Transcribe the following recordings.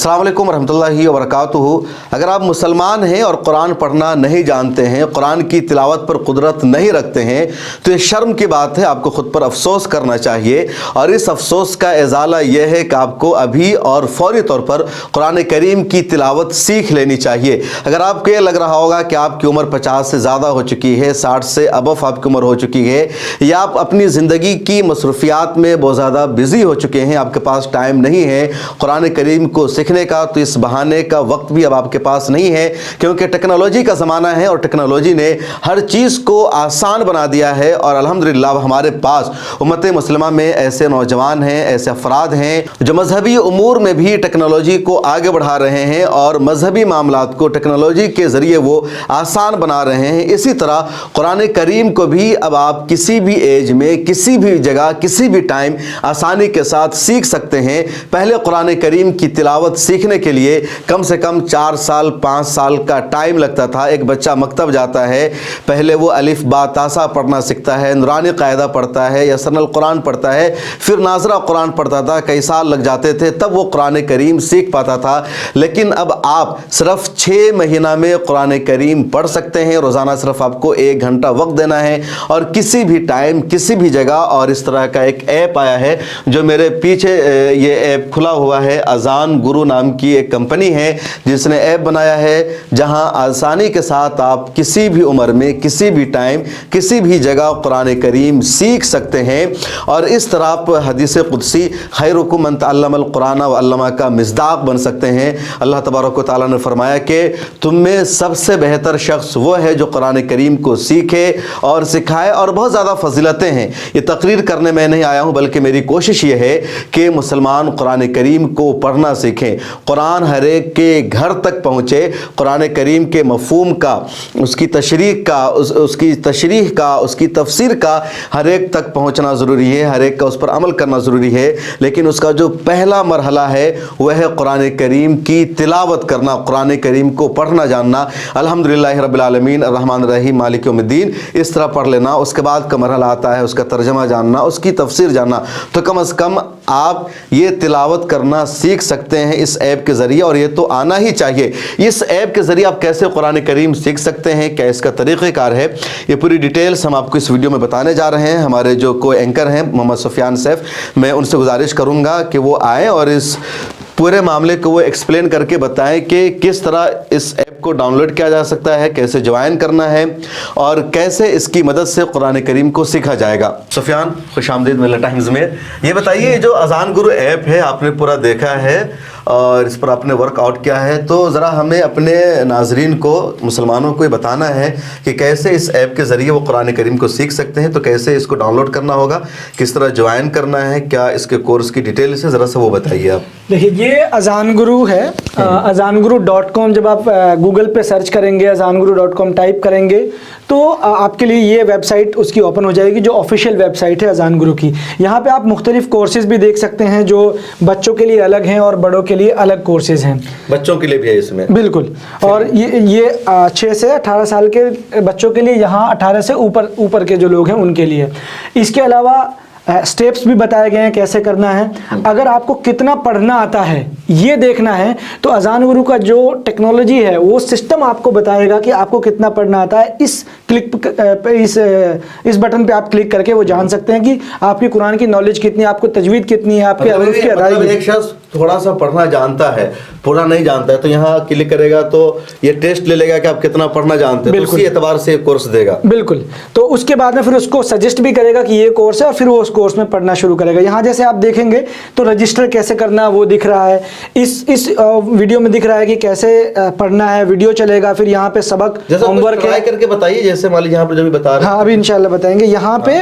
अस्सलाम वालेकुम रहमतुल्लाहि व बरकातुहू। अगर आप मुसलमान हैं और कुरान पढ़ना नहीं जानते हैं, कुरान की तिलावत पर कुदरत नहीं रखते हैं, तो ये शर्म की बात है। आपको ख़ुद पर अफसोस करना चाहिए और इस अफसोस का इजाला यह है कि आपको अभी और फौरी तौर पर कुरान करीम की तिलावत सीख लेनी चाहिए। अगर आपको ये लग रहा होगा कि आपकी उम्र 50 से ज़्यादा हो चुकी है, 60 से अबव आपकी उम्र हो चुकी है, या आप अपनी ज़िंदगी की मसरूफियात में बहुत ज़्यादा बिज़ी हो चुके हैं, आपके पास टाइम नहीं है कुरान करीम को सीखने का, तो इस बहाने का वक्त भी अब आपके पास नहीं है, क्योंकि टेक्नोलॉजी का ज़माना है और टेक्नोलॉजी ने हर चीज़ को आसान बना दिया है। और अल्हम्दुलिल्लाह हमारे पास उम्मत मुस्लिमा में ऐसे नौजवान हैं, ऐसे अफराद हैं जो मजहबी उमूर में भी टेक्नोलॉजी को आगे बढ़ा रहे हैं और मजहबी मामलात को टेक्नोलॉजी के ज़रिए वो आसान बना रहे हैं। इसी तरह कुरान करीम को भी अब आप किसी भी एज में, किसी भी जगह, किसी भी टाइम आसानी के साथ सीख सकते हैं। पहले कुरान करीम की तिलावत सीखने के लिए कम से कम 4 साल 5 साल का टाइम लगता था। एक बच्चा मकतब जाता है, पहले वो अलिफ बा तासा पढ़ना सीखता है, नुरानी कायदा पढ़ता है, यसरनल कुरान पढ़ता है, फिर नाजरा कुरान पढ़ता था, कई साल लग जाते थे, तब वो कुरान करीम सीख पाता था। लेकिन अब आप सिर्फ 6 महीना में कुरान करीम पढ़ सकते हैं। रोज़ाना सिर्फ आपको 1 घंटा वक्त देना है और किसी भी टाइम, किसी भी जगह। और इस तरह का एक ऐप आया है जो मेरे पीछे ये ऐप खुला हुआ है, अजान गुरु नाम की एक कंपनी है जिसने ऐप बनाया है, जहां आसानी के साथ आप किसी भी उम्र में, किसी भी टाइम, किसी भी जगह कुरान करीम सीख सकते हैं। और इस तरह आप हदीस कुदसी खैरुकुम मन तअल्लमल कुरान व अल्लमा का मिस्दाक बन सकते हैं। अल्लाह तबारक व तआला ने फरमाया कि तुम में सबसे बेहतर शख्स वो है जो कुरान करीम को सीखे और सिखाए, और बहुत ज़्यादा फजीलतें हैं। ये तकरीर करने मैं नहीं आया हूँ, बल्कि मेरी कोशिश ये है कि मुसलमान कुरान करीम को पढ़ना सीखें, कुरान हर एक के घर तक पहुँचे, कुरान करीम के मफ़हूम का, उसकी तशरीह का, उसकी तशरीह का, उसकी तफसीर का हर एक तक पहुँचना ज़रूरी है, हर एक का उस पर अमल करना ज़रूरी है। लेकिन उसका जो पहला मरहला है वह है कुरान करीम की तिलावत करना, कुरान करीम को पढ़ना जानना। अल्हम्दुलिल्लाह रब्बिल आलमीन अर्रहमान अर्रहीम मालिक यौमिद्दीन इस तरह पढ़ लेना। उसके बाद का मरहला आता है उसका तर्जमा जानना, उसकी तफसीर जानना। तो कम अज़ कम आप ये तिलावत करना सीख सकते हैं इस ऐप के ज़रिए, और ये तो आना ही चाहिए। इस ऐप के ज़रिए आप कैसे कुरान करीम सीख सकते हैं, क्या इसका तरीक़ेकार है, ये पूरी डिटेल्स हम आपको इस वीडियो में बताने जा रहे हैं। हमारे जो को एंकर हैं मोहम्मद सुफियान सैफ, मैं उनसे गुजारिश करूँगा कि वो आएँ और इस पूरे मामले को वो एक्सप्लेन करके बताएं कि किस तरह इस ऐप को डाउनलोड किया जा सकता है, कैसे ज्वाइन करना है और कैसे इसकी मदद से कुरान करीम को सीखा जाएगा। सुफियान, खुश आमदीद मिल्लत टाइम्स में। ये बताइए, जो अजान गुरु ऐप है आपने पूरा देखा है और इस पर आपने वर्कआउट किया है, तो ज़रा हमें अपने नाजरीन को, मुसलमानों को ये बताना है कि कैसे इस ऐप के ज़रिए वो कुरान करीम को सीख सकते हैं। तो कैसे इसको डाउनलोड करना होगा, किस तरह ज्वाइन करना है, क्या इसके कोर्स की डिटेल से ज़रा सा वो बताइए आप। देखिए, ये अजान गुरु है, azanguru.com। जब आप गूगल पे सर्च करेंगे, azanguru.com टाइप करेंगे, तो आपके लिए ये वेबसाइट उसकी ओपन हो जाएगी, जो ऑफिशियल वेबसाइट है अजान गुरु की। यहाँ पे आप मुख्तलिफ कोर्सेज़ भी देख सकते हैं, जो बच्चों के लिए अलग हैं और बड़ों के लिए अलग कोर्सेज़ हैं। बच्चों के लिए भी है इसमें? बिल्कुल। और ये 6 से 18 साल के बच्चों के लिए, यहाँ 18 से ऊपर के जो लोग हैं उनके लिए। इसके अलावा स्टेप्स भी बताए गए हैं कैसे करना है। अगर आपको कितना पढ़ना आता है ये देखना है, तो अजान गुरु का जो टेक्नोलॉजी है वो सिस्टम आपको बताएगा कि आपको कितना पढ़ना आता है। इस बटन पे आप क्लिक करके वो जान सकते हैं कि आपकी कुरान की नॉलेज कितनी है, आपको तजवीद कितनी है, आपके हरूफ की अदायगी। एक शख्स थोड़ा सा पढ़ना जानता है, पूरा नहीं जानता है, तो यहाँ क्लिक करेगा तो ये टेस्ट ले लेगा कि आप कितना पढ़ना जानते हैं, तो उसी एतबार से कोर्स देगा। बिल्कुल। तो उसके बाद में फिर उसको सजेस्ट भी करेगा कि ये कोर्स है, और फिर वो उस कोर्स में पढ़ना शुरू करेगा। यहाँ जैसे आप देखेंगे तो रजिस्टर कैसे करना वो दिख रहा है, इस वीडियो में दिख रहा है कि कैसे पढ़ना है, वीडियो चलेगा, फिर यहाँ पे सबक होमवर्क ट्राई करके बताइए, जैसे मान लीजिए यहाँ पर जो भी बता रहे हैं। हाँ, अभी इंशाल्लाह बताएंगे। यहाँ पे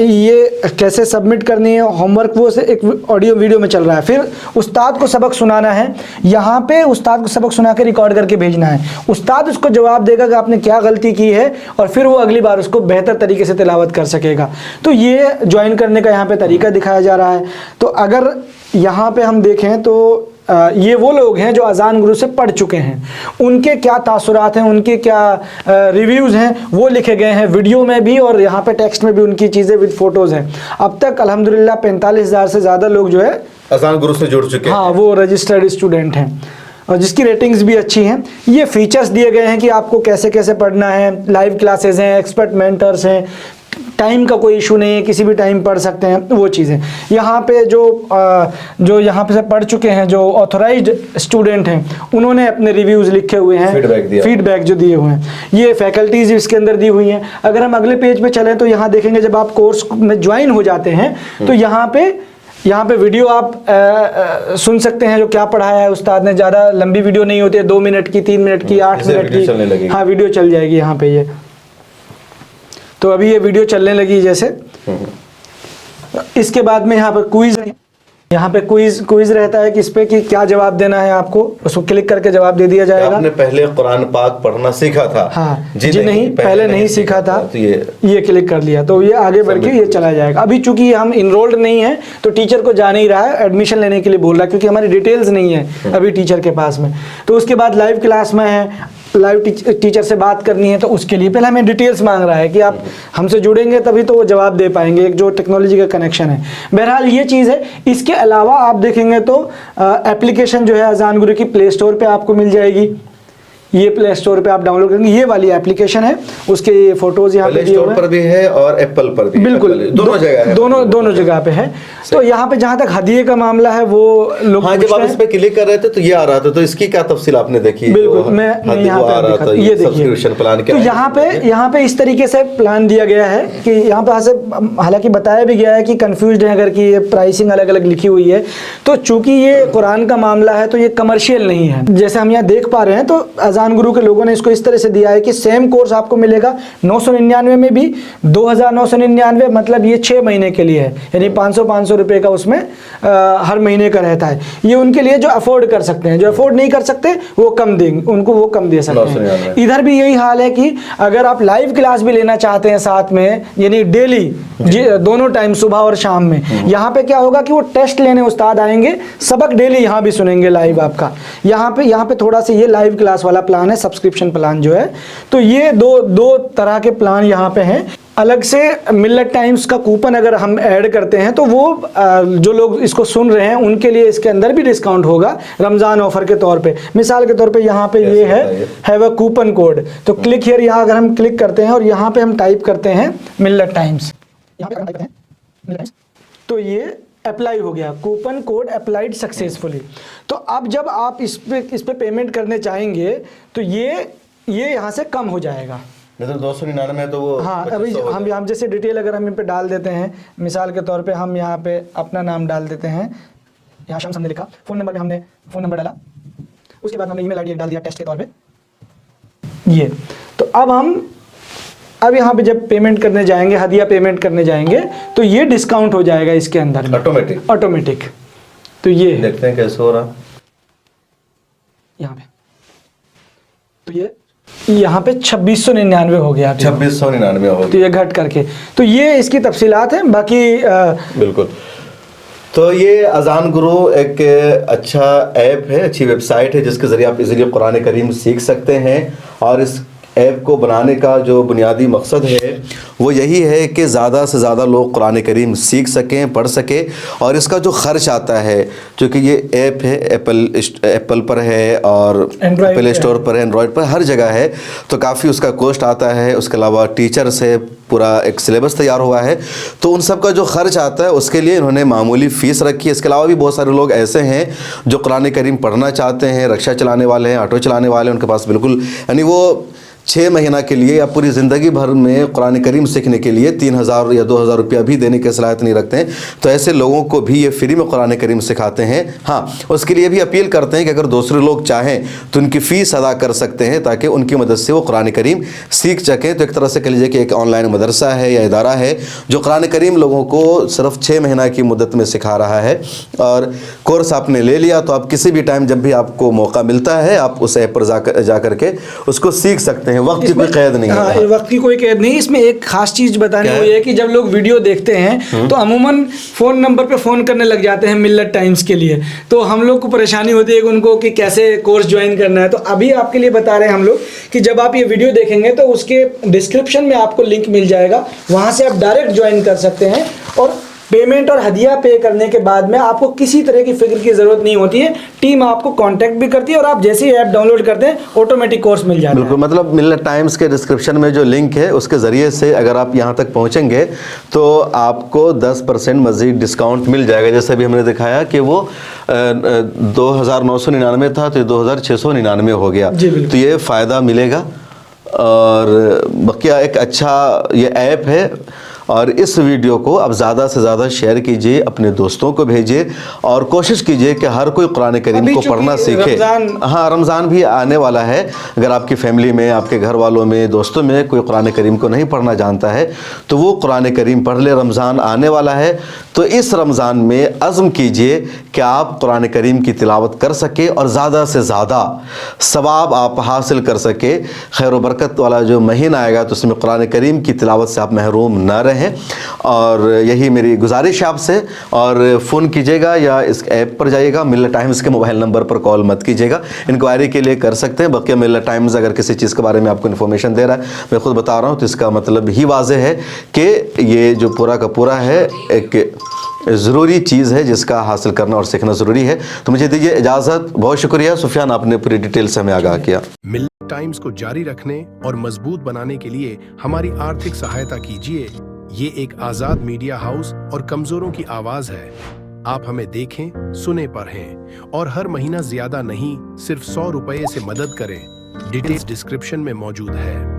ये कैसे सबमिट करनी है होमवर्क, वो से एक ऑडियो वीडियो में चल रहा है। फिर उस्ताद को सबक सुनाना है, यहाँ पे उस्ताद को सबक सुना के रिकॉर्ड करके भेजना है। उस्ताद उसको जवाब देगा कि आपने क्या गलती की है, और फिर वो अगली बार उसको बेहतर तरीके से तिलावत कर सकेगा। तो ये ज्वाइन करने का यहाँ पे तरीका दिखाया जा रहा है। तो अगर यहाँ पे हम देखें तो ये वो लोग हैं जो अजान गुरु से पढ़ चुके हैं, उनके क्या तासुरात हैं, उनके क्या रिव्यूज़ हैं, वो लिखे गए हैं वीडियो में भी और यहाँ पे टेक्स्ट में भी उनकी चीज़ें विद फोटोज़ हैं। अब तक अल्हम्दुलिल्लाह 45,000 से ज़्यादा लोग जो है अजान गुरु से जुड़ चुके हैं। हाँ, वो रजिस्टर्ड स्टूडेंट हैं और जिसकी रेटिंग्स भी अच्छी हैं। ये फीचर्स दिए गए हैं कि आपको कैसे कैसे पढ़ना है, लाइव क्लासेस हैं, एक्सपर्ट मेंटर्स हैं, टाइम का कोई इशू नहीं है, किसी भी टाइम पढ़ सकते हैं, वो चीज़ें। यहाँ पे जो यहाँ पे से पढ़ चुके हैं, जो ऑथराइज्ड स्टूडेंट हैं, उन्होंने अपने रिव्यूज़ लिखे हुए हैं, फीडबैक जो दिए हुए हैं, ये फैकल्टीज़ इसके अंदर दी हुई हैं। अगर हम अगले पेज पे चलें तो यहाँ देखेंगे जब आप कोर्स में ज्वाइन हो जाते हैं तो यहाँ पे वीडियो आप सुन सकते हैं जो क्या पढ़ाया है उस्ताद ने। ज़्यादा लंबी वीडियो नहीं होती है, 2 मिनट की, 3 मिनट की, 8 मिनट की, हाँ वीडियो चल जाएगी यहाँ पे। ये तो अभी ये वीडियो चलने लगी जैसे। इसके बाद में यहाँ पर क्विज है, यहाँ पे क्विज रहता है कि इस पे कि क्या जवाब देना है आपको, उसको क्लिक करके जवाब दे दिया जाएगा। आपने पहले कुरान पाक पढ़ना सीखा था? हाँ जी नहीं, पहले नहीं सीखा था, तो ये क्लिक कर लिया तो ये आगे बढ़ के ये चला जाएगा। अभी चूंकि हम इनरोल्ड नहीं है तो टीचर को जा नहीं रहा है, एडमिशन लेने के लिए बोल रहा है, क्योंकि हमारी डिटेल्स नहीं है अभी टीचर के पास में। तो उसके बाद लाइव क्लास में है, लाइव टीचर से बात करनी है, तो उसके लिए पहले हमें डिटेल्स मांग रहा है कि आप हमसे जुड़ेंगे तभी तो वो जवाब दे पाएंगे, एक जो टेक्नोलॉजी का कनेक्शन है। बहरहाल ये चीज़ है। इसके अलावा आप देखेंगे तो एप्लीकेशन जो है अजान गुरु की प्ले स्टोर पे आपको मिल जाएगी। ये प्ले स्टोर पे आप डाउनलोड करेंगे, ये वाली एप्लीकेशन है, उसके फोटोज यहाँ पे दिए हुए हैं। पर भी है और एप्पल पर भी, बिल्कुल दोनों जगह है, दोनों जगह पे है। तो यहाँ पे जहाँ तक हदिये का मामला है वो लोग, हाँ, जब आप इस पे क्लिक कर रहे थे तो ये आ रहा था, तो इसकी क्या तफसील आपने देखी? बिल्कुल, मैं यहाँ पे ये देखिए, प्लान क्या तो यहाँ पे इस तरीके से प्लान दिया गया है कि यहाँ पे हालांकि बताया भी गया है कि कंफ्यूज्ड है अगर कि ये प्राइसिंग अलग अलग लिखी हुई है। तो चूंकि ये कुरान का मामला है तो ये कमर्शियल नहीं है, जैसे हम यहाँ देख पा रहे हैं। तो अजान गुरु के लोगों ने इसको इस तरह से दिया है कि सेम कोर्स आपको मिलेगा 999 में भी, 2,999, मतलब ये 6 महीने के लिए है, यानी 500 रुपए का उसमें हर महीने का रहता है। ये उनके लिए जो अफोर्ड कर सकते हैं, जो अफोर्ड नहीं कर सकते वो कम देंगे, उनको वो कम दे सकते हैं। इधर भी यही हाल है कि अगर आप लाइव क्लास भी लेना चाहते हैं साथ में, यानी डेली दोनों टाइम सुबह और शाम में, यहाँ पे क्या होगा कि वो टेस्ट लेने उस्ताद आएंगे, सबक डेली यहाँ भी सुनेंगे लाइव आपका। यहाँ पे थोड़ा सा ये लाइव क्लास वाला प्लान है, सब्सक्रिप्शन प्लान जो है। तो ये दो तरह के प्लान यहाँ पे हैं। अलग से मिल्लत टाइम्स का कूपन अगर हम ऐड करते हैं तो वो जो लोग इसको सुन रहे हैं उनके लिए इसके अंदर भी डिस्काउंट होगा रमज़ान ऑफर के तौर पे। मिसाल के तौर पे यहाँ पे ये है वो कूपन कोड, तो क्लिक हियर, यहाँ अगर हम क्लिक करते हैं और यहाँ पे हम टाइप करते हैं मिल्लत टाइम्स, यहाँ पे टाइप करते हैं मिल्लत टाइम्स, तो ये अप्लाई हो गया, कूपन कोड अप्लाइड सक्सेसफुली। तो अब जब आप इस पे पेमेंट करने चाहेंगे तो ये यहाँ से कम हो जाएगा। मतलब 299 तो वो, हाँ, अभी हम जैसे डिटेल अगर हम इन पे डाल देते हैं, मिसाल के तौर पे हम यहाँ पे अपना नाम डाल देते हैं, यहाँ शम्स हमने लिखा, फ़ोन नंबर पे हमने फ़ोन नंबर डाला, उसके बाद हमने ईमेल आईडी डाल दिया टेस्ट के तौर पे ये। तो अब यहाँ पे जब पेमेंट करने जाएंगे, हदिया पेमेंट करने जाएंगे, तो ये डिस्काउंट हो जाएगा इसके अंदर ऑटोमेटिक। तो ये देखते हैं कैसे हो रहा यहाँ पे, तो ये यहाँ पे 2699 हो गया, 2699 हो गया, तो ये घट करके। तो ये इसकी तफसीलात हैं, बाकी बिल्कुल। तो ये अजान गुरु एक अच्छा ऐप है, अच्छी वेबसाइट है, जिसके ज़रिए आप इजीली कुरान करीम सीख सकते हैं। और इस ऐप को बनाने का जो बुनियादी मकसद है वो यही है कि ज़्यादा से ज़्यादा लोग कुरान करीम सीख सकें, पढ़ सकें। और इसका जो ख़र्च आता है, क्योंकि ये ऐप है एप्पल पर है और प्ले स्टोर पर है, एंड्रॉयड पर, हर जगह है, तो काफ़ी उसका कॉस्ट आता है। उसके अलावा टीचर से पूरा एक सिलेबस तैयार हुआ है, तो उन सब का जो ख़र्च आता है उसके लिए इन्होंने मामूली फ़ीस रखी है। इसके अलावा भी बहुत सारे लोग ऐसे हैं जो कुरान करीम पढ़ना चाहते हैं, रिक्शा चलाने वाले हैं, ऑटो चलाने वाले हैं, उनके पास बिल्कुल, यानी वो 6 महीना के लिए या पूरी ज़िंदगी भर में कुरान करीम सीखने के लिए 3,000 या 2,000 रुपया भी देने की सलाहियत नहीं रखते हैं। तो ऐसे लोगों को भी ये फ्री में कुरान करीम सिखाते हैं। हाँ, उसके लिए भी अपील करते हैं कि अगर दूसरे लोग चाहें तो उनकी फ़ीस अदा कर सकते हैं, ताकि उनकी मदद से वो कुरान करीम सीख सकें। तो एक तरह से कह लीजिए कि एक ऑनलाइन मदरसा है या इदारा है जो कुरान करीम लोगों को सिर्फ 6 महीना की मुद्दत में सिखा रहा है। और कोर्स आपने ले लिया तो आप किसी भी टाइम जब भी आपको मौका मिलता है आप उस ऐप पर जा कर के उसको सीख सकते हैं। हैं, वक्त की कोई कैद नहीं हाँ, है। वक्त की कोई कैद नहीं। इसमें एक खास चीज बतानी हुई है कि जब लोग वीडियो देखते हैं तो अमूमन फोन नंबर पे फोन करने लग जाते हैं मिल्लत टाइम्स के लिए, तो हम लोग को परेशानी होती है कि उनको कि कैसे कोर्स ज्वाइन करना है। तो अभी आपके लिए बता रहे हैं हम लोग कि जब आप ये वीडियो देखेंगे तो उसके डिस्क्रिप्शन में आपको लिंक मिल जाएगा, वहां से आप डायरेक्ट ज्वाइन कर सकते हैं और पेमेंट और हदिया पे करने के बाद में आपको किसी तरह की फिक्र की जरूरत नहीं होती है। टीम आपको कांटेक्ट भी करती है और आप जैसे ही ऐप डाउनलोड करते हैं ऑटोमेटिक कोर्स मिल जाता है। बिल्कुल, मतलब मिल्लत टाइम्स के डिस्क्रिप्शन में जो लिंक है उसके ज़रिए से अगर आप यहाँ तक पहुँचेंगे तो आपको 10% मज़ीद डिस्काउंट मिल जाएगा। जैसे अभी हमने दिखाया कि वो 2999 था तो 2699 हो गया, तो ये फ़ायदा मिलेगा। और बकिया एक अच्छा ये ऐप है और इस वीडियो को आप ज़्यादा से ज़्यादा शेयर कीजिए, अपने दोस्तों को भेजिए और कोशिश कीजिए कि हर कोई कुरान करीम को पढ़ना सीखे। हाँ, रमज़ान भी आने वाला है। अगर आपकी फैमिली में, आपके घर वालों में, दोस्तों में कोई कुरान करीम को नहीं पढ़ना जानता है तो वो कुरान करीम पढ़ ले। रमज़ान आने वाला है तो इस रमज़ान में अज़्म कीजिए कि आप कुरान करीम की तिलावत कर सके और ज़्यादा से ज़्यादा सवाब आप हासिल कर सके। खैर व बरकत वाला जो महीना आएगा तो उसमें कुरान करीम की तिलावत से आप महरूम न रहें। और यही मेरी गुजारिश है आपसे। और फ़ोन कीजिएगा या इस ऐप पर जाइएगा, मिल्लत टाइम्स के मोबाइल नंबर पर कॉल मत कीजिएगा, इंक्वायरी के लिए कर सकते हैं। बाकी मिल्लत टाइम्स अगर किसी चीज़ के बारे में आपको इन्फॉर्मेशन दे रहा है, मैं खुद बता रहा हूँ, तो इसका मतलब ही वाज़ेह है कि ये जो पूरा का पूरा है एक ज़रूरी चीज़ है जिसका हासिल करना और सीखना ज़रूरी है। तो मुझे दीजिए इजाज़त। बहुत शुक्रिया सुफियान, आपने पूरी डिटेल से हमें आगाह किया। मिल्लत टाइम्स को जारी रखने और मजबूत बनाने के लिए हमारी आर्थिक सहायता कीजिए। ये एक आजाद मीडिया हाउस और कमजोरों की आवाज है। आप हमें देखें, सुने, पढ़ें और हर महीना ज्यादा नहीं, सिर्फ 100 रुपये से मदद करें। डिटेल्स डिस्क्रिप्शन में मौजूद है।